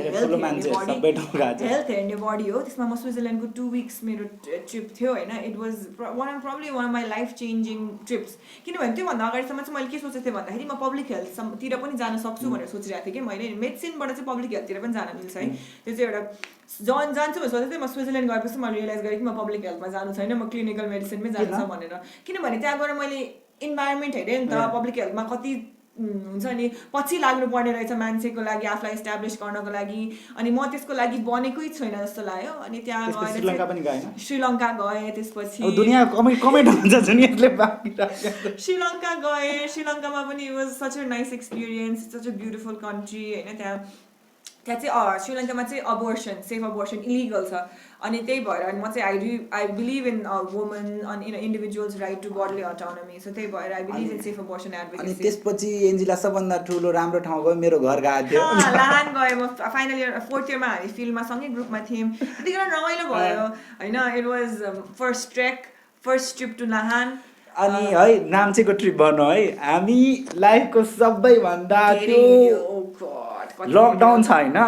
हेल्थ हेर्ने बडी हो त्यसमा म स्विजरल्यान्डको 2 विक्स मेरो ट्रिप थियो होइन it was probably one of my life changing trips किनभने त्योभन्दा अगाडिसम्म चाहिँ मैले के सोचेको थिएँ भन्दाखेरि म पब्लिक हेल्थतिर पनि जान सक्छु भनेर सोचिरहेको थिएँ कि मैले मेडिसिनबाट चाहिँ पब्लिक हेल्थतिर पनि जान मिल्छ है त्यो चाहिँ एउटा जान्छु भनेर सोचेको थिएँ म स्विजरल्यान्ड गएपछि मैले रियलाइज गरेँ कि म पब्लिक हेल्थमा जानु छैन म क्लिनिकल मेडिसिनमै जान्छ भनेर किनभने त्यहाँ गएर मैले इन्भाइरोमेन्ट हेरेँ नि त पब्लिक हेल्थमा कति हुन्छ नि पछि लाग्नुपर्ने रहेछ मान्छेको लागि आफूलाई इस्टाब्लिस गर्नको लागि अनि म त्यसको लागि बनेकै छैन जस्तो लाग्यो अनि त्यहाँ गएर श्रीलङ्का गएँ त्यसपछि श्रीलङ्का गएँ श्रीलङ्कामा पनि it was such a nice experience such a beautiful country होइन त्यहाँ चाहिँ श्रीलङ्कामा चाहिँ अबोर्सन सेफ अबोर्सन इलिगल छ अनि त्यही भएर म चाहिँ आई बिलिभ इन वुमन अनि individuals right to bodily autonomy so त्यही भएर I believe in safe abortion advocacy अनि त्यसपछि एन्जिला सबभन्दा ठुलो राम्रो ठाउँ गयो मेरो घर गएको थियो लाहान गएँ म फाइनल इयर फोर्थ इयरमा हामी फिल्डमा सँगै ग्रुपमा थियौँ त्यतिखेर रमाइलो भयो होइन it was first trek first trip to Lahan अनि है नाम्चेको ट्रिप भन्नु है हामी लाइफको सबैभन्दा त्यो लकडाउन छ होइन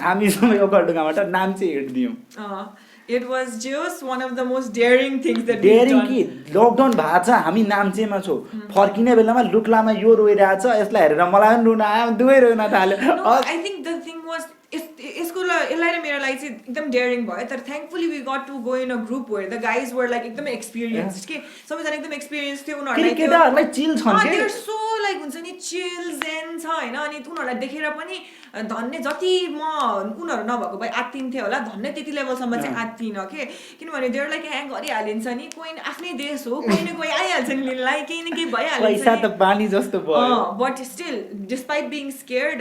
हामी सबै ओखलढुङ्गाबाट Namche हिँड्दियौँ It was just one of the most daring things that daring कि लकडाउन भएको छ हामी नाम्चेमा छौँ फर्किने बेलामा लुक्लामा यो रोइरहेछ यसलाई हेरेर मलाई पनि रुन आयो दुवै रोइन थाल्यो I think the thing was यसलाई र मेरो लागि चाहिँ एकदम डेयरिङ भयो तर thankfully we got to go in a group where the guys were like एकदमै एक्सपिरियन्स्ड के सबैजना एकदम एक्सपिरियन्स थियो उनीहरूलाई चिल छ देयर सो लाइक हुन्छ नि चिल जेन छ होइन अनि उनीहरूलाई देखेर पनि धन्य जति म उनीहरू नभएको भए आत्तिन्थेँ होला धन्य त्यति लेभलसम्म चाहिँ आत्तिनँ के किनभने देयर लाइक ह्याङ गरिहालिन्छ नि कोही आफ्नै देश हो कोही न कोही आइहाल्छ नि लिनलाई केही न केही भइहाल्छ पैसा त पानी जस्तो भयो but still despite being scared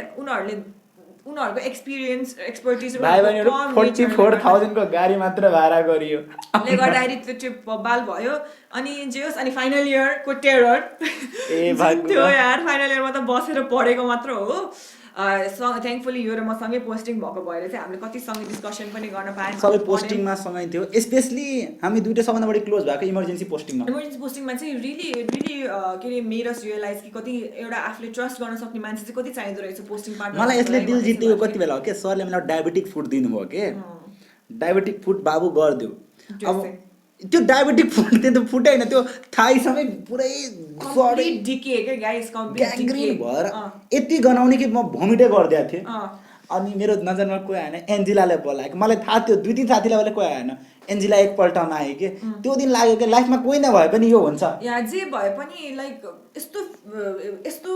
उनीहरूको एक्सपिरियन्स एक्सपर्टिज 44,000 को गाडी मात्र भाडा गरियो ले गर्दाखेरि त्यो ट्रिप बबाल भयो अनि जे होस् अनि फाइनल इयरको टेरर थियो यार फाइनल इयरमा त बसेर पढेको मात्र हो थ्याङ्कफुली यो र म सँगै पोस्टिङ भएको भएर चाहिँ हामीले कति सँगै डिस्कसन पनि गर्न पायौँ सबै पोस्टिङमा सँगै थियो स्पेसली हामी दुइटा सबभन्दा बढी क्लोज भएको इमर्जेन्सी पोस्टिङमा इमर्जेन्सी पोस्टिङमा चाहिँ रियली रियली के अरे मेड अस रियलाइज कि कति एउटा आफूले ट्रस्ट गर्न सक्ने मान्छे चाहिँ कति चाहिँदो रहेछ पोस्टिङ पार्टनर मलाई यसले दिल जितेको कति बेला हो के सरले मलाई डायबेटिक फुड दिनुभयो के डायबेटिक फुड बाबु गरिदियो अब त्यो डायबेटिक फुड त्यो त फुड होइन त्यो थाइसम्मै पुरै डिके के गाइस ग्याङ्ग्रिन भएर यति गनाउने कि म भमिटै गरिदिएको थिएँ अनि मेरो नजरमा कोही आएन एन्जिलाले बोलाएको मलाई थाहा थियो 2-3 साथीलाई कोही आएन एन्जिला एकपल्टमा आयो कि त्यो दिन लाग्यो कि लाइफमा कोही नभए पनि यो हुन्छ या जे भए पनि लाइक यस्तो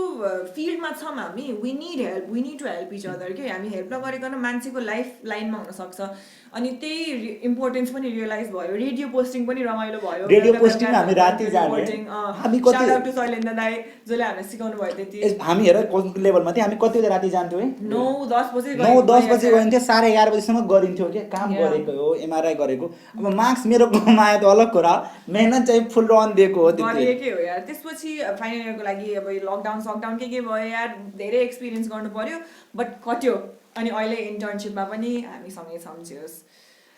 फिल्डमा छौँ हामी we need to help each other के हामी हेल्प नगरिकन मान्छेको लाइफ लाइनमा हुनसक्छ अनि त्यही इम्पोर्टेन्स पनि रियलाइज भयो रेडियो पोस्टिङ पनि रमाइलो भयो रेडियो पोस्टिङ हामी राति जाने हामी कति शाउट आउट टु शैलेन्द्र दाइ जसले हामीलाई सिकाउनु भयो त्यति हामी हेर कोन लेभलमा थियो हामी कति बजे राति जान्थ्यौ है 9-10 बजे 9-10 बजे गइन्थ्यो 11:30 बजेसम्म गरिन्थ्यो के काम गरेको हो एमआरआई गरेको अब मार्क्स मेरो कमायो त अलग कुरा मेहनत चाहिँ फुल रन दिएको हो त्यति के हो यार त्यसपछि फाइनल इयरको लागि अब लकडाउन के भयो यार धेरै एक्सपिरियन्स गर्नु पर्यो बट कट्यो अनि अहिले इन्टर्नसिपमा पनि हामी सँगै छौँ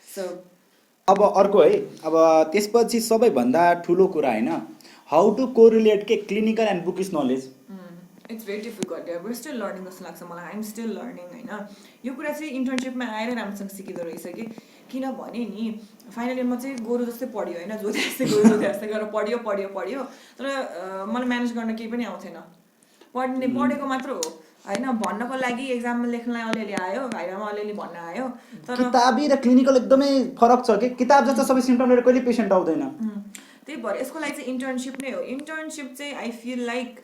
सो अब अर्को है अब त्यसपछि सबैभन्दा ठुलो कुरा होइन हाउ टु कोरिलेट के clinical and bookish knowledge it's very difficult we still learning जस्तो लाग्छ मलाई आइएम स्टिल लर्निङ होइन यो कुरा चाहिँ इन्टर्नसिपमा आएर राम्रोसँग सिकिँदो रहेछ कि किनभने नि फाइनल इयरमा चाहिँ गोरु जस्तै पढ्यो होइन जोधे जस्तै गरेर पढ्यो तर मलाई म्यानेज गर्न केही पनि आउँथेन पढेको मात्र हो होइन भन्नको लागि एक्जाममा लेख्नलाई अलिअलि आयो भाइरामा अलिअलि भन्न आयो तर किताबी र क्लिनिकल एकदमै फरक छ कि किताब जस्तो सबै सिम्पटम लिएर कहिले पेसेन्ट आउँदैन त्यही भएर यसको लागि चाहिँ इन्टर्नसिप नै हो इन्टर्नसिप चाहिँ आई फिल लाइक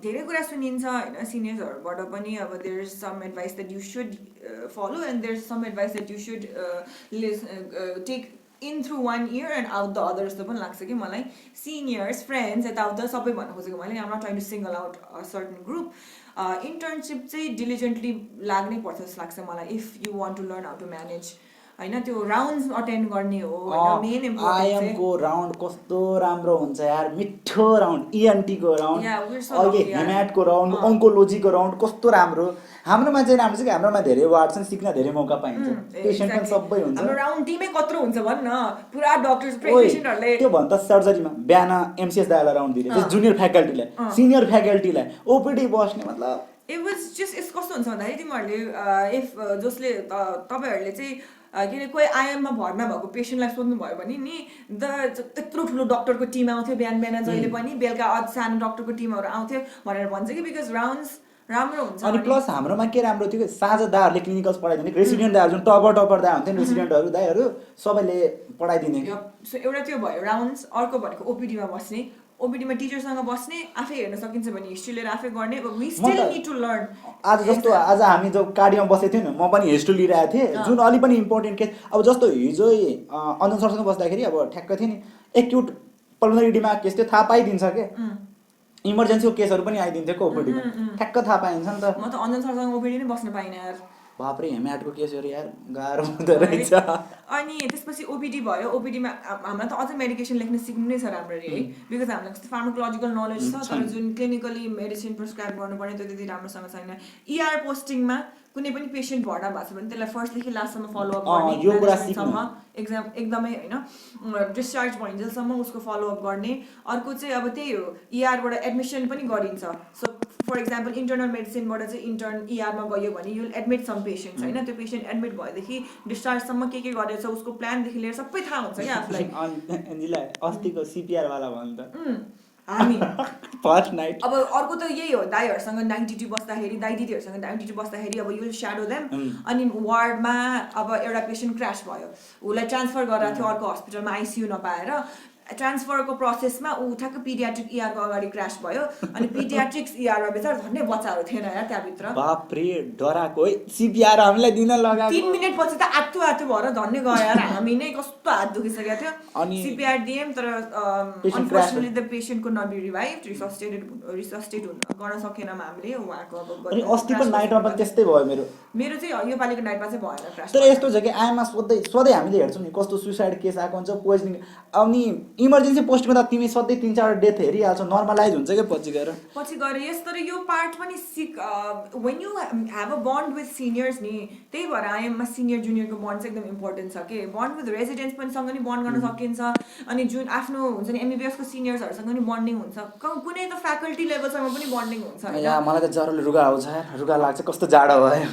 धेरै कुरा सुनिन्छ होइन सिनियर्सहरूबाट पनि अब there is some advice that you should follow and there is some advice that you should take in through 1 year and out the other जस्तो पनि लाग्छ कि मलाई सिनियर्स फ्रेन्ड्स यताउता सबै भन्न खोजेको मैले I'm not trying to single out a certain group internship चाहिँ डिलिजेन्टली लाग्नै पर्छ जस्तो लाग्छ मलाई if you want to learn how to manage होइन त्यो राउन्ड्स अटेन्ड गर्ने हो होइन मेन इम्पोर्टेन्ट आइएमको राउन्ड कस्तो राम्रो हुन्छ यार मिठो राउन्ड इएनटीको राउन्ड अहिले हेमाटको राउन्ड ओन्कोलोजीको राउन्ड कस्तो राम्रो हाम्रोमा चाहिँ राम्रो छ कि हाम्रोमा धेरै वार्ड छन् सिक्न धेरै मौका पाइन्छ पेसेन्ट पनि सबै हुन्छ हाम्रो राउन्ड टिमै कत्रो हुन्छ भन्न पुरा डक्टर्स पेसेन्टहरुले त्यो भन्छ सर्जरीमा बिहान एमसीएस दाइलाई राउन्ड दिने जुनियर फ्याकल्टीलाई सिनियर फ्याकल्टीलाई ओपीडी बस्ने मतलब इट वाज जस्ट यस कस्तो हुन्छ भन्दाखेरि तिमीहरूले इफ जसले तपाईहरुले चाहिँ के अरे कोही आइएममा भर्ना भएको पेसेन्टलाई सोध्नु भयो भने नि त्यत्रो ठुलो डक्टरको टिम आउँथ्यो बिहान जहिले पनि बेलुका सानो डक्टरको टिमहरू आउँथ्यो भनेर भन्छ कि बिकज राउन्ड्स राम्रो हुन्छ अनि प्लस हाम्रोमा के राम्रो थियो कि साझा दाहरूले क्लिनिकल्स पढाइदिने रेसिडेन्ट दाहरू जुन टपर दाइ हुन्थ्यो रेसिडेन्टहरू दाइहरू सबैले पढाइदिने सो एउटा त्यो भयो राउन्ड्स अर्को भनेको ओपिडीमा बस्ने ओपिडीमा टिचरसँग बस्ने आफै हेर्न सकिन्छ भने हिस्ट्री लिएर आफै गर्ने we still need to learn आज जस्तो आज हामी जो कार्डियोमा बसेको थियौँ नि म पनि हिस्ट्री लिइरहेको थिएँ जुन अलि पनि इम्पोर्टेन्ट केस अब जस्तो हिजो अञ्जन सरसँग बस्दाखेरि अब ठ्याक्क थियो नि एक्युट पल्मोनरी इडिमा केस त्यो थाहा पाइदिन्छ के इमर्जेन्सीको केसहरू पनि आइदिन्थ्यो को ओपिडीमा ठ्याक्क थाहा पाइन्छ नि त म त अञ्जन सरसँग ओपिडी नै बस्न पाइनँ यार बाप्रे हेमाटको केसहरू यार गाह्रो हुँदो रहेछ अनि त्यसपछि ओपिडी भयो ओपिडीमा हामीलाई त अझै मेडिकेसन लेख्न सिक्नु नै छ राम्ररी है बिकज हामीलाई कस्तो फार्माकोलोजिकल नलेज छ तर जुन क्लिनिकली मेडिसिन प्रिस्क्राइब गर्नुपर्ने त्यो त्यति राम्रोसँग छैन इआर पोस्टिङमा कुनै पनि पेसेन्ट भर्ना भएको छ भने त्यसलाई फर्स्टदेखि लास्टसम्म फलोअप गर्ने एक्जाम एकदमै होइन डिस्चार्ज भइन्जेलसम्म उसको फलोअप गर्ने अर्को चाहिँ अब त्यही हो इआरबाट एडमिसन पनि गरिन्छ सो फर इक्जाम्पल इन्टर्नल मेडिसिनबाट चाहिँ इन्टर्न इआरमा गयो भने युल एडमिट सम पेसेन्ट्स होइन त्यो पेसेन्ट एडमिट भएदेखि डिस्चार्जसम्म के गरेछ उसको प्लानदेखि लिएर सबै थाहा हुन्छ क्या आफूलाई अस्तिको सिपिआर वाला भन्दा हामी फर्स्ट नाइट अब अर्को त यही हो दाइहरूसँग नाइट ड्युटी बस्दाखेरि दाइ दिदीहरूसँग नाइट ड्युटी बस्दाखेरि अब युल स्याडो देम अनि वार्डमा अब एउटा पेसेन्ट क्रास भयो उसलाई ट्रान्सफर गराएको थियो अर्को हस्पिटलमा आइसियू नपाएर ट्रान्सफरको प्रोसेसमा ऊ ठ्याक्क पिडियाट्रिक इआरको अगाडि क्रास भयो अनि पिडियाट्रिक्स इआरमा बेचारा झन्डै बच्चाहरू थिएन यार त्यहाँभित्र बाप रे डराको है सिपिआर हामीलाई दिन लगाएको 3 मिनेट पछि त आत्तु भएर झन्डै गयो यार हामी नै कस्तो हात दुखिसकेको थियो अनि सिपिआर दिएम तर unfortunately the patient could not be revived resuscitate गर्न सकेनौँ हामीले उहाँको अब अनि अस्तिको नाइटमा पनि त्यस्तै भयो मेरो चाहिँ यो पालिको नाइटमा चाहिँ भएन क्रास तर यस्तो छ कि आइएममा सधैँ हामीले हेर्छौँ नि कस्तो सुसाइड केस आएको हुन्छ पोइजनिङ अनि इमर्जेन्सी पोस्टमा त तिमी सधैँ 3-4 डेथ हेरिहाल्छौ, नर्मलाइज हुन्छ क्या पछि गएर यस तर यो पार्ट पनि when you have a bond with seniors नि, त्यही भएर आइएममा सिनियर जुनियरको बन्ड चाहिँ एकदम इम्पोर्टेन्ट छ कि बन्ड विथ रेजिडेन्ट्स पनि सँग नि बन्ड गर्न सकिन्छ, अनि जुन आफ्नो हुन्छ नि एमबिबिएसको सिनियर्सहरूसँग पनि बन्डिङ हुन्छ, कुनै त फ्याकल्टी लेभलसम्म पनि बन्डिङ हुन्छ होइन। मलाई त ज्वरोले रुगा आउँछ, रुगा लाग्छ, कस्तो जाडो भयो।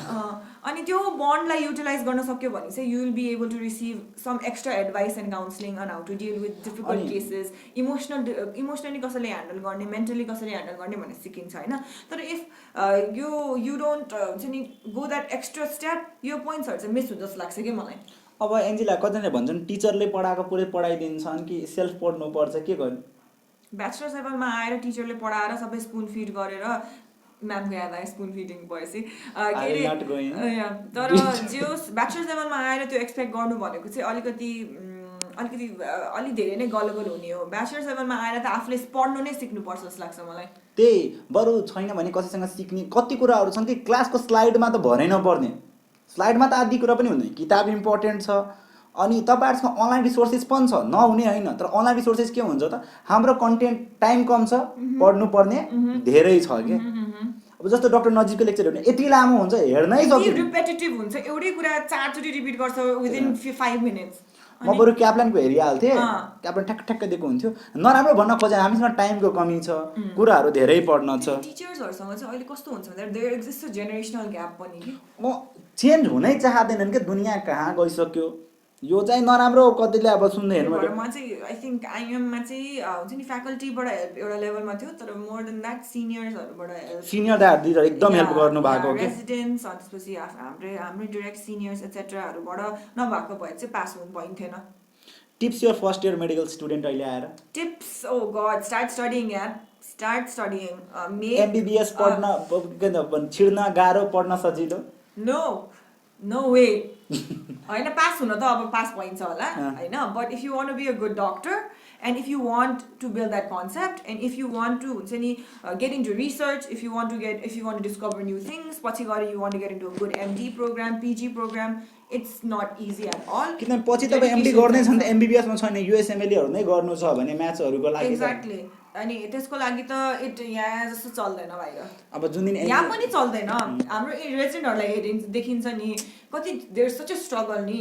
अनि त्यो बन्डलाई युटिलाइज गर्न सक्यो भने चाहिँ you will be able to receive some extra advice and counselling on how to deal with difficult cases, emotionally कसरी ह्यान्डल गर्ने, मेन्टली कसरी ह्यान्डल गर्ने भन्ने सिकिन्छ होइन। तर इफ यु डोन्ट हुन्छ नि गो द्याट एक्स्ट्रा स्टेप, यो पोइन्ट्सहरू चाहिँ मिस हुन्छ जस्तो लाग्छ कि मलाई। अब एन्जिला कतिजनाले भन्छन् टिचरले पढाएको पुरै पढाइदिन्छन् कि सेल्फ पढ्नुपर्छ, के गर्नु? ब्याचलर्स लेभलमा आएर टिचरले पढाएर सबै स्पुन फिड गरेर, म्यामको याद आयो स्पुन फिडिङ भएपछि के अरे, तर जो ब्याचलर्स लेभलमा आएर त्यो एक्सपेक्ट गर्नु भनेको चाहिँ अलिक धेरै नै गलगल हुने हो। ब्याचलर्स लेभलमा आएर त आफूले पढ्नु नै सिक्नुपर्छ जस्तो लाग्छ मलाई। त्यही बरु छैन भने कसैसँग सिक्ने कति कुराहरू छन् कि क्लासको स्लाइडमा त भरै नपर्ने, स्लाइडमा त आदि कुरा पनि हुँदैन, किताब इम्पोर्टेन्ट छ, अनि तपाईँहरूसँग अनलाइन रिसोर्सेस पनि छ, नहुने होइन, तर अनलाइन रिसोर्सेस के हुन्छ त हाम्रो कन्टेन्ट टाइम कम छ, पढ्नुपर्ने धेरै छ कि। अब जस्तो डक्टर नजिकको लेक्चर हेर्ने यति लामो हुन्छ, हेर्नै सक्दैन, रिपिटेटिभ हुन्छ, एउटै कुरा 4 चोटि रिपिट गर्छ विदिन 5 मिनट्स। म बरु क्याप्लानको हेरिहाल्थेँ, क्याप्लान ठ्याक्क ठ्याक्क दिएको हुन्थ्यो, नराम्रो भन्न खोजेँ, हामीसँग टाइमको कमी छ, कुराहरू धेरै पढ्न छ। टिचर्सहरूसँग चाहिँ अहिले कस्तो हुन्छ भन्दा there exist a generational gap पनि कि चेन्ज हुनै चाहँदैनन् कि दुनियाँ कहाँ गइसक्यो, यो चाहिँ नराम्रो कतिले अब सुन्दै हेर्नु। म चाहिँ आई थिङ्क आइएममा चाहिँ हुन्छ नि फ्याकल्टीबाट हेल्प एउटा लेभलमा थियो, तर मोर देन द्याट सिनियर्सहरूबाट सिनियर दाजुहरूले एकदम हेल्प गर्नुभएको, रेजिडेन्ट्स अनि त्यसपछि हाम्रै डिरेक्ट सिनियर्स एटसेट्राहरूबाट नभएको भए चाहिँ पास हुनु भइन्थेन। Tips your first year medical student अहिले आएर? Tips, oh god, start studying. MBBS पढ्न छिर्न गाह्रो, पढ्न सजिलो? नो वे होइन, पास हुन त अब पास भइन्छ होला होइन, but if you want to be a good doctor and if you want to build that concept and if you want to हुन्छ नि get into research, if you want to discover new things, पछि गएर you want to get into a good MD program, PG program, it's not easy at all. किनभने पछि तपाईँ MD गर्नै छ भने एमबिबिएसमा छैन, युएसएमएलहरू नै गर्नु छ भने म्याथ्सहरूको लागि एक्ज्याक्टली, अनि त्यसको लागि त यहाँ जस्तो चल्दैन बाहिर, अब जुन दिन यहाँ पनि चल्दैन। हाम्रो रेजिडेन्टहरूलाई देखिन्छ नि कति देयर सच अ स्ट्रगल नि,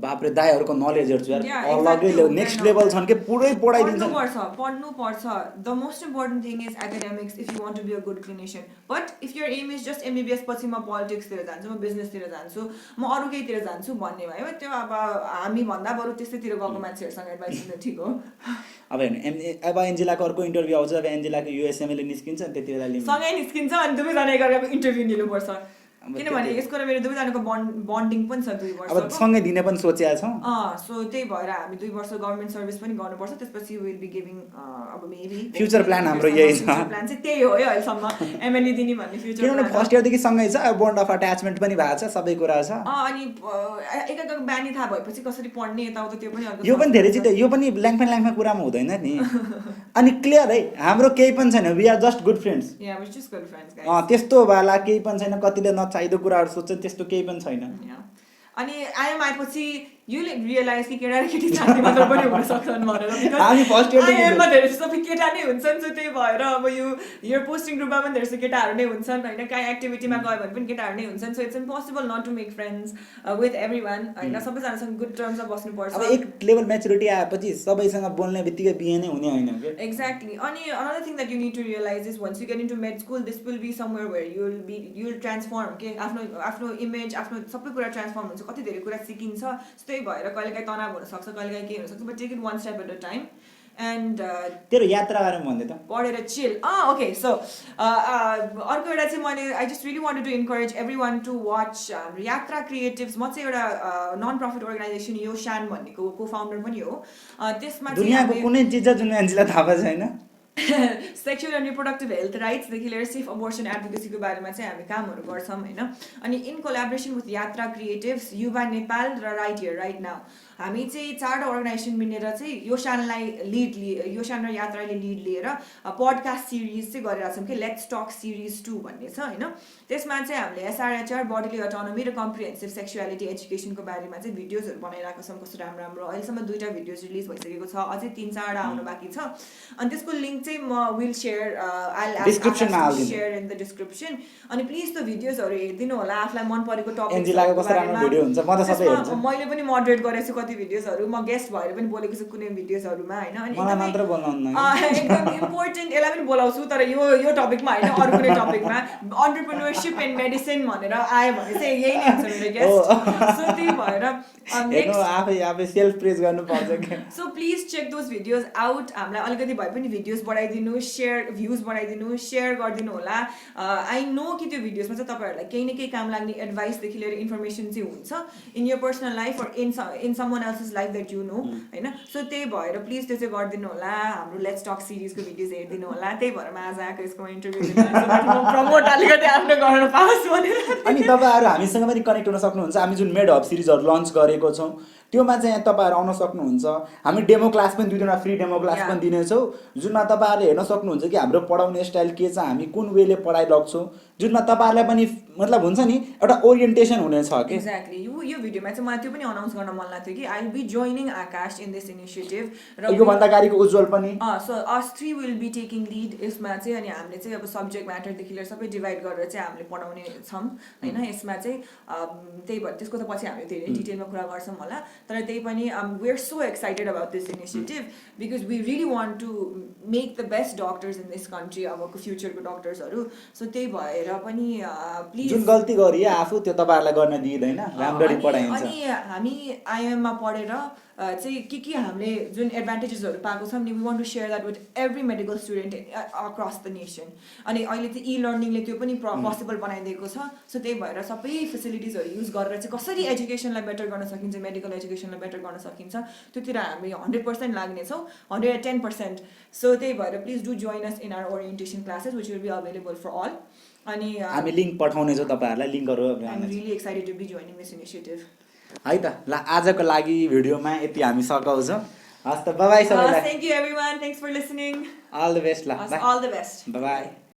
बापरे दाइहरूको नलेज हेर्छु यार, अलग्गै नेक्स्ट लेभल छन् कि पुरै पढाइदिन्छन्। पढ्नुपर्छ। The most important thing is academics if you want to be a good clinician, but if your aim is just MBBS पछि म पोलिटिक्सतिर जान्छु, म बिजनेसतिर जान्छु, म अरू केहीतिर जान्छु भन्ने भयो, त्यो अब हामी भन्दा बरु त्यस्तैतिर गएको मान्छेहरूसँग एडभाइस दिनु ठिक हो। अब हेर्नु, अब एन्जिलाको अर्को इन्टरभ्यू आउँछ, अब एन्जिलाको युएसएमएले निस्किन्छ, त्यति बेला सँगै निस्किन्छ अनि दुवैजना गरेर इन्टरभ्यू लिनुपर्छ, किनभने यसको र मेरो दुवैजनाको बन्डिङ पनि छ 2 वर्ष, अब सँगै दिने पनि सोचेका छौँ। सो त्यही भएर हामी 2 वर्ष गभर्मेन्ट सर्भिस पनि गर्नुपर्छ, त्यसपछि विल बी गिभिङ अब मेबी फ्युचर प्लान हाम्रो यही छ। प्लान चाहिँ त्यही हो है अहिलेसम्म, एमएलए दिने भन्ने फ्युचर किनभने फर्स्ट इयरदेखि सँगै छ, बोन्ड अफ अट्याचमेन्ट पनि भएको छ, सबै कुरा छ। अनि एकअर्काको बानी थाहा भएपछि कसरी पढ्ने यताउता त्यो पनि यो पनि धेरै चित्त, यो पनि ल्याङफ्याङ कुरामा हुँदैन नि। अनि क्लियर है, हाम्रो केही पनि छैन, we are just good friends. त्यस्तो वाला केही पनि छैन, कतिले नचाहिदो कुराहरू सोध्छन्, त्यस्तो केही पनि छैन। अनि आइएम आएपछि यु रियलाइज कि केटा र केटी साथी मात्र पनि हुन सक्छन् भनेर, हामी फर्स्ट इयर आइएममा धेरै सबै केटा नै हुन्छन्, सो त्यही भएर अब यो पोस्टिङ ग्रुपमा पनि धेरै जस्तो केटाहरू नै हुन्छन् होइन, काहीँ एक्टिभिटीमा गयो भने पनि केटाहरू नै हुन्छन्, so it's impossible not to make friends with everyone होइन, सबैजनासँग गुड टर्म्समा बस्नुपर्छ। अब एक लेभल म्याच्युरिटी आएपछि सबैसँग बोल्ने बित्तिकै बिहे नै हुने होइन। एक्ज्याक्टली। अनि another thing that you need to realise is once you get into med school this will be somewhere where you will transform के आफ्नो इमेज, आफ्नो सबै कुरा ट्रान्सफर्म हुन्छ, कति धेरै कुरा सिकिन्छ, त्यही भएर कहिलेकाहीँ तनाव हुनसक्छ, कहिलेकाहीँ के हुनसक्छ, but take it one step at a time. And तेरो यात्रा बारेमा भन्दै त पढेर चिल। ओके, सो अर्को एउटा चाहिँ मैले I just really wanted to encourage everyone to watch हाम्रो यात्रा क्रिएटिभ्स। म चाहिँ एउटा नन प्रफिट अर्गनाइजेसन यो शान भन्नेको को फाउन्डर पनि हो। त्यसमा दुनियाँको कुनै चिज जुन मान्छेलाई थाहा छैन, सेक्सुअल एन्ड रिप्रोडक्टिभ हेल्थ राइट्सदेखि लिएर सेफ अबोर्सन एडभोकेसीको बारेमा चाहिँ हामी कामहरू गर्छौँ होइन। अनि इन कोलाबोरेसन विथ यात्रा क्रिएटिभ्स, युवा नेपाल र राइट हियर राइट नाउ हामी चाहिँ 4 अर्गनाइजेसन मिलेर चाहिँ योसान र यात्राले लिड लिएर पडकास्ट सिरिज चाहिँ गरिरहेको छौँ कि लेट्स टक सिरिज 2 भन्ने छ होइन। त्यसमा चाहिँ हामीले एसआरएचआर बडीली अटोनोमी र कम्प्रिहेन्सिभ सेक्सुअलिटी एजुकेसनको बारेमा चाहिँ भिडियोजहरू बनाइरहेको छौँ कस्तो राम्रो राम्रो। अहिलेसम्म 2टा भिडियोज रिलिज भइसकेको छ, अझै 3-4वटा आउनु बाँकी छ। अनि त्यसको लिङ्क चाहिँ म will share share in the description. अनि प्लिज त्यो भिडियोजहरू हेरिदिनु होला, आफूलाई मन परेको टपिकको बारेमा। मैले पनि मोडरेट गरेको छु कति भिडियोजहरू, म गेस्ट भएर पनि बोलेको छु कुनै भिडियोजहरूमा होइन। अनि एकदम इम्पोर्टेन्ट यसलाई पनि बोलाउँछु, तर यो टपिकमा होइन, अरू कुनै टपिकमा एन्टरप्रेन्योरसिप एन्ड मेडिसिन भनेर आयो भने चाहिँ यही नै हुन्छ मेरो गेस्ट। सो त्यही भएर आफै सेल्फ प्रेज गर्नुपर्छ के। So please check those videos out. हामीलाई अलिकति भए पनि भिडियोज बढाइदिनु, भ्युज बढाइदिनु, सेयर गरिदिनु होला। आई नो कि त्यो भिडियोजमा चाहिँ तपाईँहरूलाई केही न केही काम लाग्ने एडभाइसदेखि लिएर इन्फर्मेसन चाहिँ हुन्छ in your personal life or in someone else's life that you know होइन। सो त्यही भएर प्लिज त्यो चाहिँ गरिदिनु होला। हाम्रो लेट्स टक सिरिजको भिडियोज हेरिदिनु होला। त्यही भएर म आज आएको यसको इन्टरभ्यू प्रमोट अलिकति आफ्नो गर्न पाओस् भनेर। अनि तपाईँहरू हामीसँग पनि कनेक्ट हुन सक्नुहुन्छ। हामी जुन मेड हब सिरिजहरू लन्च गरेको छौँ त्योमा चाहिँ तपाईँहरू आउन सक्नुहुन्छ। हामी डेमो क्लास पनि 2 दिनमा फ्री डेमो क्लास पनि दिनेछौँ, जुनमा तपाईँहरूले हेर्न सक्नुहुन्छ कि हाम्रो पढाउने स्टाइल के छ, हामी कुन वेले पढाइ लग्छौँ, जुनमा तपाईँहरूलाई पनि मतलब हुन्छ नि एउटा ओरिएन्टेसन हुनेछ कि। एक्ज्याक्टली यो भिडियोमा चाहिँ मलाई त्यो पनि अनाउन्स गर्न मन लाग्थ्यो कि I will be joining Aakash in this initiative र योभन्दा अगाडिको उज्जवल पनि। So us 3 will be taking lead यसमा चाहिँ। अनि हामीले चाहिँ अब सब्जेक्ट म्याटरदेखि लिएर सबै डिभाइड गरेर चाहिँ हामीले पढाउने छौँ होइन। यसमा चाहिँ त्यही भएर त्यसको त पछि हामीले धेरै डिटेलमा कुरा गर्छौँ होला, तर त्यही पनि we are so excited about this initiative because we really want to make the best doctors in this country, अबको फ्युचरको डक्टर्सहरू। सो त्यही भएर पनि प्लिज जुन गल्ती गरिए आफू त्यो तपाईँहरूलाई गर्न दिँदैन, राम्ररी पढाइन्छ। अनि हामी आइएममा पढेर चाहिँ के हामीले जुन एडभान्टेजेसहरू पाएको छौँ नि, we want to share that with every medical student across the nation. अनि अहिले चाहिँ इ लर्निङले त्यो पनि पोसिबल बनाइदिएको छ। सो त्यही भएर सबै फेसिलिटिजहरू युज गरेर चाहिँ कसरी एजुकेसनलाई बेटर गर्न सकिन्छ, मेडिकल एजुकेसनलाई बेटर गर्न सकिन्छ, त्योतिर हामी 100% लाग्नेछौँ, 110%। सो त्यही भएर please do join us in our orientation classes which will be available for all. अनि हामी लिङ्क पठाउनेछौँ तपाईँहरूलाई, लिङ्कहरू। I am really excited to be joining this initiative. है त ल आजको लागि भिडियोमा यति हामी सघाउँछौँ। हस् त बाई सबैलाई। Thank you everyone, thanks for listening. All the best. ल अल द बेस्ट, बाई।